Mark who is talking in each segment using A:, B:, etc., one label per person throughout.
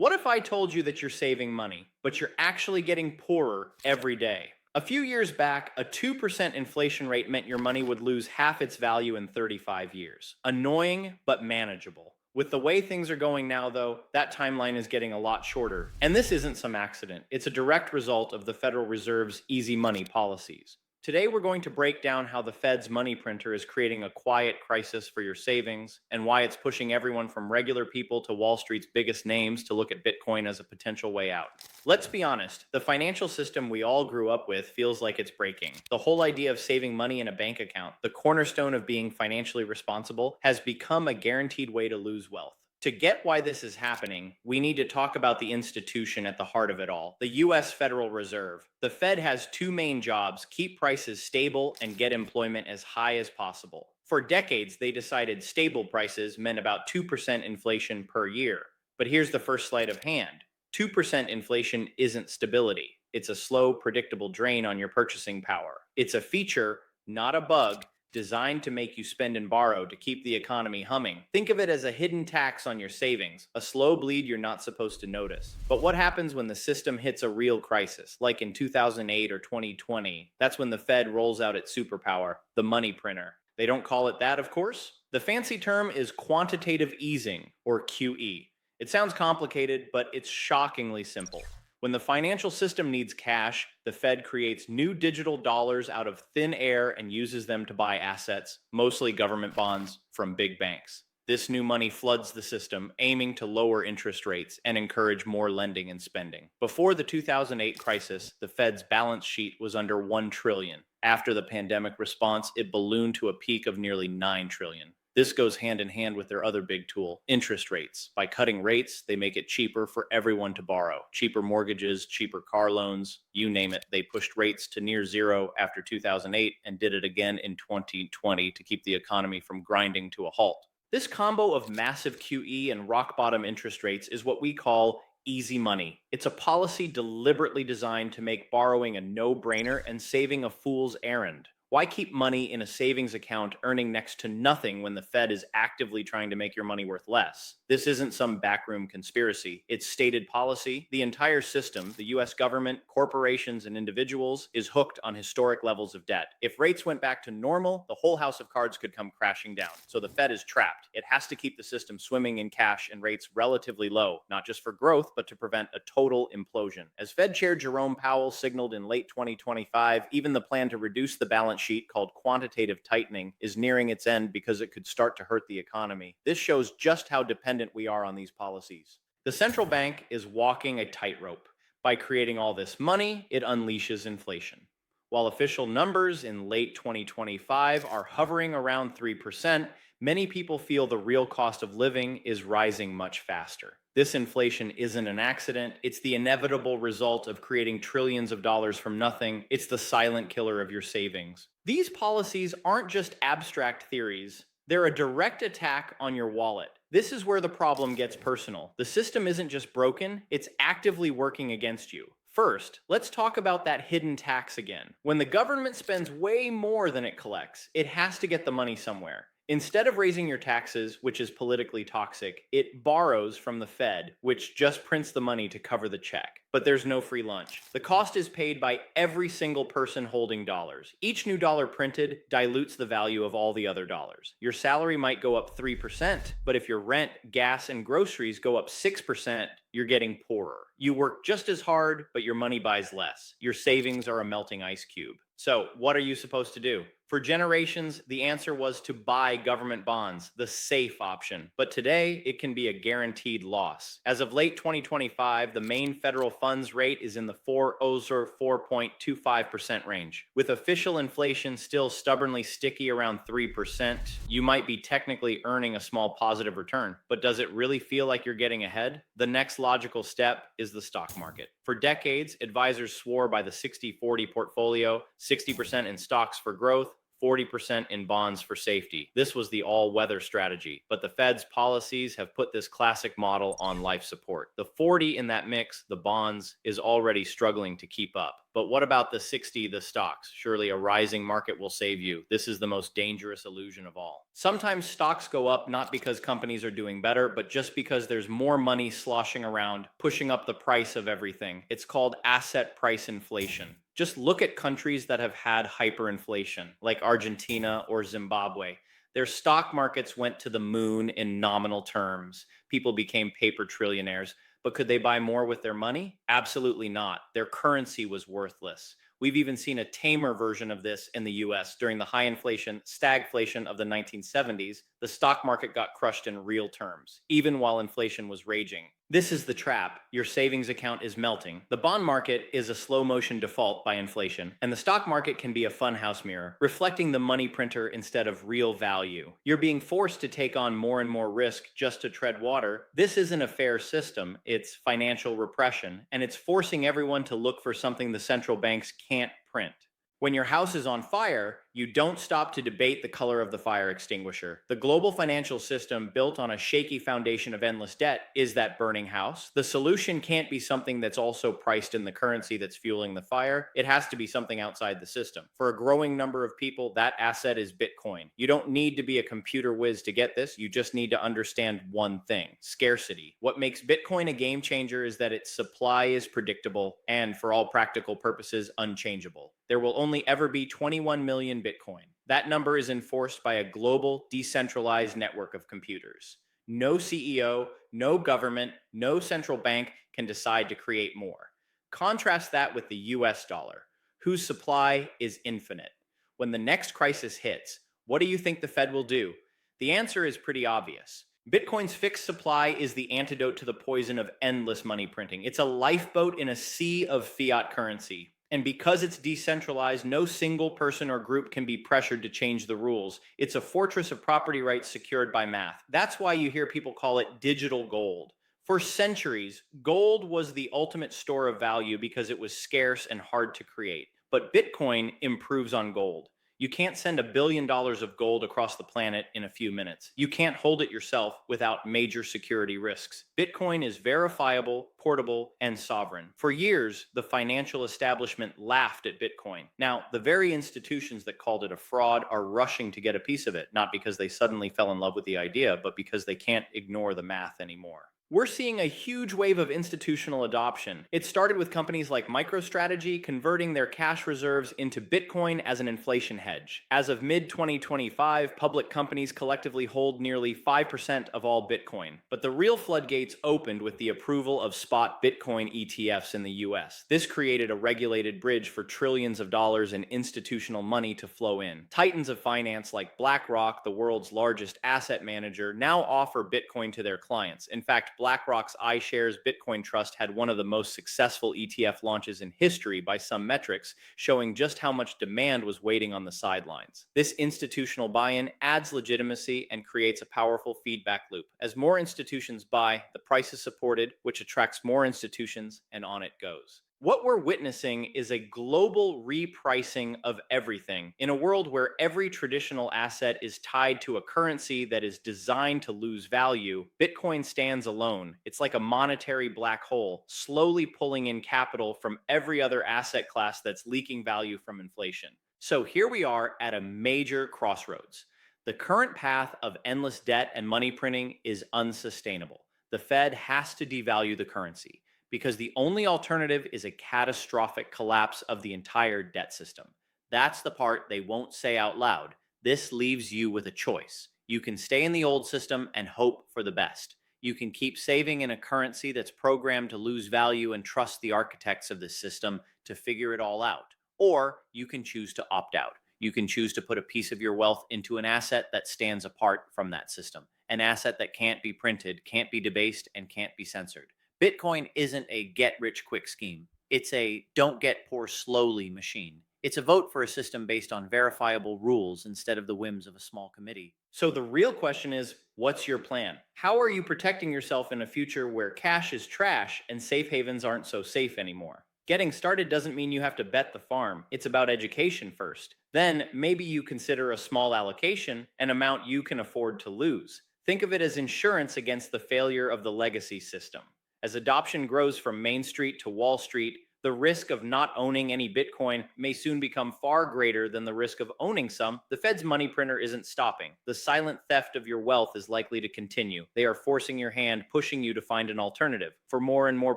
A: What if I told you that you're saving money, but you're actually getting poorer every day? A few years back, a 2% inflation rate meant your money would lose half its value in 35 years. Annoying, but manageable. With the way things are going now, though, that timeline is getting a lot shorter. And this isn't some accident, it's a direct result of the Federal Reserve's easy money policies. Today, we're going to break down how the Fed's money printer is creating a quiet crisis for your savings and why it's pushing everyone from regular people to Wall Street's biggest names to look at Bitcoin as a potential way out. Let's be honest, the financial system we all grew up with feels like it's breaking. The whole idea of saving money in a bank account, the cornerstone of being financially responsible, has become a guaranteed way to lose wealth. To get why this is happening, we need to talk about the institution at the heart of it all, the US Federal Reserve. The Fed has two main jobs: keep prices stable and get employment as high as possible. For decades, they decided stable prices meant about 2% inflation per year. But here's the first sleight of hand: 2% inflation isn't stability. It's a slow, predictable drain on your purchasing power. It's a feature, not a bug, designed to make you spend and borrow to keep the economy humming. Think of it as a hidden tax on your savings, a slow bleed you're not supposed to notice. But what happens when the system hits a real crisis, like in 2008 or 2020? That's when the Fed rolls out its superpower, the money printer. They don't call it that, of course. The fancy term is quantitative easing, or QE. It sounds complicated, but it's shockingly simple. When the financial system needs cash, the Fed creates new digital dollars out of thin air and uses them to buy assets, mostly government bonds, from big banks. This new money floods the system, aiming to lower interest rates and encourage more lending and spending. Before the 2008 crisis, the Fed's balance sheet was under 1 trillion. After the pandemic response, it ballooned to a peak of nearly 9 trillion. This goes hand in hand with their other big tool, interest rates. By cutting rates, they make it cheaper for everyone to borrow. Cheaper mortgages, cheaper car loans, you name it. They pushed rates to near zero after 2008 and did it again in 2020 to keep the economy from grinding to a halt. This combo of massive QE and rock bottom interest rates is what we call easy money. It's a policy deliberately designed to make borrowing a no-brainer and saving a fool's errand. Why keep money in a savings account earning next to nothing when the Fed is actively trying to make your money worth less? This isn't some backroom conspiracy. It's stated policy. The entire system, the US government, corporations, and individuals, is hooked on historic levels of debt. If rates went back to normal, the whole house of cards could come crashing down. So the Fed is trapped. It has to keep the system swimming in cash and rates relatively low, not just for growth, but to prevent a total implosion. As Fed Chair Jerome Powell signaled in late 2025, even the plan to reduce the balance sheet called quantitative tightening is nearing its end because it could start to hurt the economy. This shows just how dependent we are on these policies. The central bank is walking a tightrope. By creating all this money, it unleashes inflation. While official numbers in late 2025 are hovering around 3%, many people feel the real cost of living is rising much faster. This inflation isn't an accident. It's the inevitable result of creating trillions of dollars from nothing. It's the silent killer of your savings. These policies aren't just abstract theories. They're a direct attack on your wallet. This is where the problem gets personal. The system isn't just broken, it's actively working against you. First, let's talk about that hidden tax again. When the government spends way more than it collects, it has to get the money somewhere. Instead of raising your taxes, which is politically toxic, it borrows from the Fed, which just prints the money to cover the check. But there's no free lunch. The cost is paid by every single person holding dollars. Each new dollar printed dilutes the value of all the other dollars. Your salary might go up 3%, but if your rent, gas, and groceries go up 6%, you're getting poorer. You work just as hard, but your money buys less. Your savings are a melting ice cube. So, what are you supposed to do? For generations, the answer was to buy government bonds, the safe option. But today, it can be a guaranteed loss. As of late 2025, the main federal funds rate is in the 4.25% range. With official inflation still stubbornly sticky around 3%, you might be technically earning a small positive return. But does it really feel like you're getting ahead? The next logical step is the stock market. For decades, advisors swore by the 60-40 portfolio, 60% in stocks for growth, 40% in bonds for safety. This was the all-weather strategy, but the Fed's policies have put this classic model on life support. The 40 in that mix, the bonds, is already struggling to keep up. But what about the 60, the stocks? Surely a rising market will save you. This is the most dangerous illusion of all. Sometimes stocks go up not because companies are doing better, but just because there's more money sloshing around, pushing up the price of everything. It's called asset price inflation. Just look at countries that have had hyperinflation, like Argentina or Zimbabwe. Their stock markets went to the moon in nominal terms. People became paper trillionaires. But could they buy more with their money? Absolutely not. Their currency was worthless. We've even seen a tamer version of this in the US. During the high inflation, stagflation of the 1970s, the stock market got crushed in real terms, even while inflation was raging. This is the trap. Your savings account is melting. The bond market is a slow motion default by inflation, and the stock market can be a funhouse mirror, reflecting the money printer instead of real value. You're being forced to take on more and more risk just to tread water. This isn't a fair system. It's financial repression, and it's forcing everyone to look for something the central banks can't print. When your house is on fire, you don't stop to debate the color of the fire extinguisher. The global financial system, built on a shaky foundation of endless debt, is that burning house. The solution can't be something that's also priced in the currency that's fueling the fire. It has to be something outside the system. For a growing number of people, that asset is Bitcoin. You don't need to be a computer whiz to get this. You just need to understand one thing: scarcity. What makes Bitcoin a game changer is that its supply is predictable and, for all practical purposes, unchangeable. There will only ever be 21 million Bitcoin. That number is enforced by a global, decentralized network of computers. No CEO, no government, no central bank can decide to create more. Contrast that with the US dollar, whose supply is infinite. When the next crisis hits, what do you think the Fed will do? The answer is pretty obvious. Bitcoin's fixed supply is the antidote to the poison of endless money printing. It's a lifeboat in a sea of fiat currency. And because it's decentralized, no single person or group can be pressured to change the rules. It's a fortress of property rights secured by math. That's why you hear people call it digital gold. For centuries, gold was the ultimate store of value because it was scarce and hard to create. But Bitcoin improves on gold. You can't send $1 billion of gold across the planet in a few minutes. You can't hold it yourself without major security risks. Bitcoin is verifiable, portable, and sovereign. For years, the financial establishment laughed at Bitcoin. Now, the very institutions that called it a fraud are rushing to get a piece of it, not because they suddenly fell in love with the idea, but because they can't ignore the math anymore. We're seeing a huge wave of institutional adoption. It started with companies like MicroStrategy converting their cash reserves into Bitcoin as an inflation hedge. As of mid-2025, public companies collectively hold nearly 5% of all Bitcoin. But the real floodgates opened with the approval of spot Bitcoin ETFs in the US. This created a regulated bridge for trillions of dollars in institutional money to flow in. Titans of finance like BlackRock, the world's largest asset manager, now offer Bitcoin to their clients. In fact, BlackRock's iShares Bitcoin Trust had one of the most successful ETF launches in history by some metrics, showing just how much demand was waiting on the sidelines. This institutional buy-in adds legitimacy and creates a powerful feedback loop. As more institutions buy, the price is supported, which attracts more institutions, and on it goes. What we're witnessing is a global repricing of everything in a world where every traditional asset is tied to a currency that is designed to lose value. Bitcoin stands alone. It's like a monetary black hole, slowly pulling in capital from every other asset class that's leaking value from inflation. So here we are at a major crossroads. The current path of endless debt and money printing is unsustainable. The Fed has to devalue the currency, because the only alternative is a catastrophic collapse of the entire debt system. That's the part they won't say out loud. This leaves you with a choice. You can stay in the old system and hope for the best. You can keep saving in a currency that's programmed to lose value and trust the architects of the system to figure it all out. Or you can choose to opt out. You can choose to put a piece of your wealth into an asset that stands apart from that system, an asset that can't be printed, can't be debased, and can't be censored. Bitcoin isn't a get-rich-quick scheme. It's a don't-get-poor-slowly machine. It's a vote for a system based on verifiable rules instead of the whims of a small committee. So the real question is, what's your plan? How are you protecting yourself in a future where cash is trash and safe havens aren't so safe anymore? Getting started doesn't mean you have to bet the farm. It's about education first. Then maybe you consider a small allocation, an amount you can afford to lose. Think of it as insurance against the failure of the legacy system. As adoption grows from Main Street to Wall Street, the risk of not owning any Bitcoin may soon become far greater than the risk of owning some. The Fed's money printer isn't stopping. The silent theft of your wealth is likely to continue. They are forcing your hand, pushing you to find an alternative. For more and more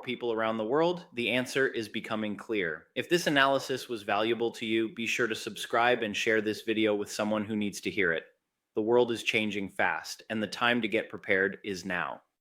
A: people around the world, the answer is becoming clear. If this analysis was valuable to you, be sure to subscribe and share this video with someone who needs to hear it. The world is changing fast, and the time to get prepared is now.